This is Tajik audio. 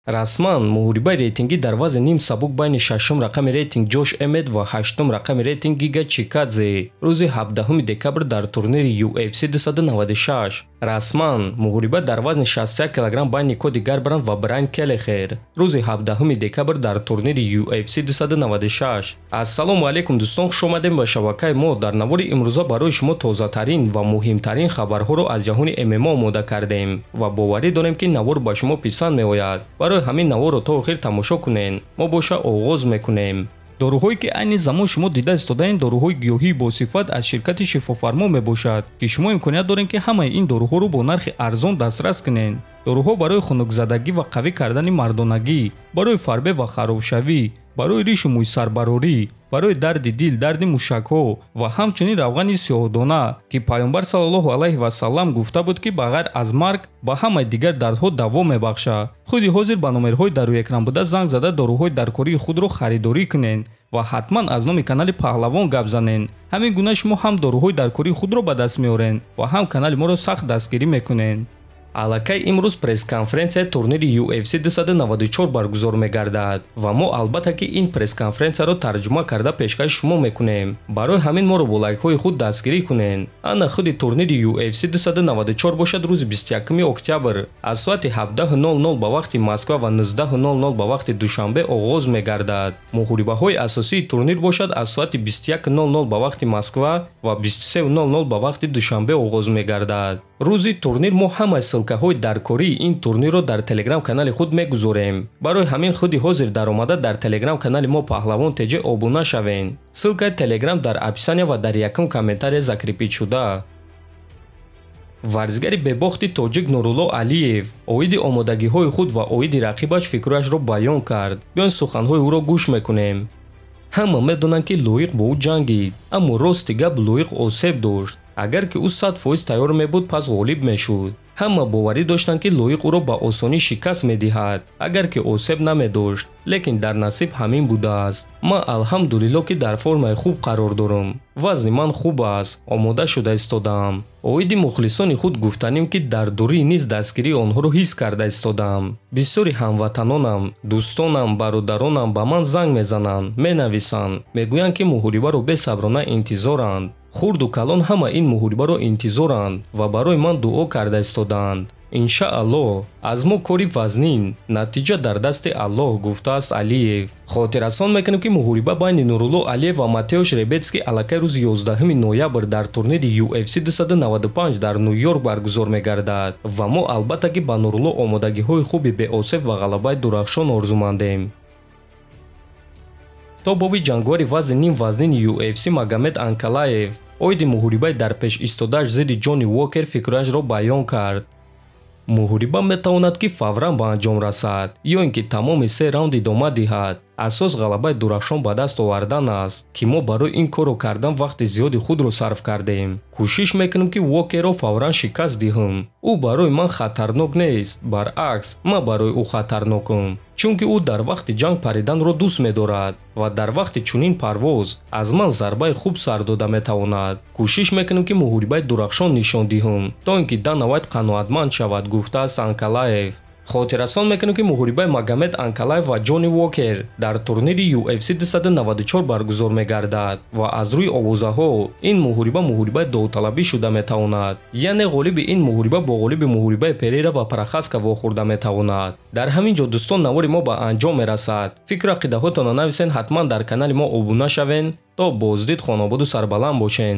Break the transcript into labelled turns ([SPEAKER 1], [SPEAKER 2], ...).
[SPEAKER 1] расман муҳорибаи рейтингӣ дар вазни ним сабук байни шашум рақами рейтинг Ҷош Эммет ва ҳаштум рақами рейтинг Гига Чикадзе рӯзи 17 декабр дар турнири UFC 296. расман муҳориба дар вазни 61 кг байни Коди Гарбранд ва Брайан Келлехер рӯзи 17 декабр дар турнири UFC 296. Ассалому алайкум дӯстон, хуш омадем ба шабакаи мо. Дар навори имрӯза барои шумо тозатарин ва муҳимтарин хабарҳоро аз ҷаҳони ММА омода кардем ва боварӣ дорем ки навор ба шумо писанд меояд. Барои ҳамин наворро то охир тамошо кунен. Мо боша оғоз мекунем. доруҳое ки айни замон шумо дида истодаен доруҳои гиёҳии босифат аз ширкати шифофармо мебошад ки шумо имконият доред ки ҳамаи ин доруҳоро бо нархи арзон дастрас кунед. доруҳо барои хунукзадагӣ ва қавӣ кардани мардонагӣ, барои фарбе ва харобшавӣ, барои ришу мӯйсарбарорӣ, барои дарди дил, дарди мушакҳо ва ҳамчунин равғани сиёҳдона ки пайғамбар саллаллоҳу алайҳи ва саллам гуфта буд ки ба ғайр аз марг ба ҳамаи дигар дардҳо даво мебахшад. худи ҳозир ба номерҳои дар рӯи экран буда занг зада доруҳои даркории худро харидорӣ кунед ва ҳатман аз номи канали Паҳлавон гап занед. ҳамин гуна шумо ҳам доруҳои даркории худро ба даст меоред ва ҳам канали моро сахт дастгирӣ мекунед. аллакай имрӯз пресс-конференсияи турнири UFC 294 баргузор мегардад ва мо албатта ки ин пресс-конференсияро тарҷума карда пешкаши шумо мекунем. барои ҳамин моро бо лайкҳои худ дастгирӣ кунед. ана худи турнири UFC 294 бошад рӯзи 21 октябр аз соати 17:00 ба вақти Москва ва 19:00 ба вақти душанбе оғоз мегардад. муҳорибаҳои асосии турнир бошад аз соати 21:00 ба вақти Москва ва 23:00 ба вақти душанбе оғоз мегардад. рӯзи турнир мо ҳамаи ссилкаҳои даркории ин турнирро дар телеграм-канали худ мегузорем. барои ҳамин худи ҳозир даромада дар телеграм-канали мо Паҳлавон TG обуна шавен. ссилкаи телеграм дар описания ва дар якум комментария закрепидшуда. варзигари бебохти тоҷик Нурулло Алиев оиди омодагиҳои худ ва оиди рақибаш фикрашро баён кард. биён суханҳои ӯро гӯш мекунем. ҳама медонанд ки лоиқ бо ӯ ҷангид, аммо рости гап лоиқ осеб дошт. агар ки ӯ 100% тайёр мебуд пас ғолиб мешуд. ҳама боварӣ доштанд ки лоиқ ӯро ба осонӣ шикаст медиҳад агар ки осеб намедошт, лекин дар насиб ҳамин будааст. ман алҳамдулилло ки дар формаи хуб қарор дорам. вазни ман хуб аст, омода шуда истодаам. оиди мухлисони худ гуфтанем ки дар дурӣ низ дастгирии онҳоро ҳис карда истодаам. бисёри ҳамватанонам, дӯстонам, бародаронам ба ман занг мезананд, менависанд, мегӯянд ки муҳорибаро бесаброна интизоранд. хурду калон ҳама ин муҳорибаро интизоранд ва барои ман дуо карда истодаанд. иншааллоҳ аз мо кори вазнин, натиҷа дар дасти Аллоҳ, гуфтааст Алиев. хотиррасон мекунем ки муҳориба байни Нурулло Алиев ва Матеуш Ребецкий аллакай рӯзи 11 ноябр дар турнири UFC 295 дар Нью-Йорк баргузор мегардад ва мо албатта ки ба Нурулло омодагиҳои хуби беосеб ва ғалабаи дурахшон орзумандем. то боби ҷангори вазни ним вазнини UFC Магомед Анкалаев оиди муҳорибаи дар пеш истодааш зидди Ҷонни Уокер фикрашро баён кард. муҳориба метавонад ки фавран ба анҷом расад ё ин ки тамоми 3 раунд идома диҳад. асос ғалабаи дурахшон ба даст овардан аст ки мо барои ин корро кардан вақти зиёди худро сарф кардем. кӯшиш мекунем ки Уокерро фавран шикаст диҳем. ӯ барои ман хатарнок нест, баръакс ман барои ӯ хатарнокам, чунки ӯ дар вақти ҷанг париданро дӯст медорад ва дар вақти чунин парвоз аз ман зарбаи хуб сар дода метавонад. кӯшиш мекунем ки муҳорибаи дурахшон нишон диҳем то ин ки Дана Вайт қаноатманд шавад, гуфтааст Анкалаев. хотиррасон мекунем ки муҳорибаи Магомед Анкалаев ва Ҷонни Уокер дар турнири UFC 294 баргузор мегардад ва аз рӯи овозаҳо ин муҳорибаи довталабӣ шуда метавонад. яъне ғолиби ин муҳориба бо ғолиби муҳорибаи Перейра ва Прохаска вохӯрда метавонад. дар ҳамин ҷо дӯстон навори мо ба анҷом мерасад. фикру ақидаҳоятонро нависен, ҳатман дар канали мо обуна шавен. то боздид, хонободу сарбаланд бошен.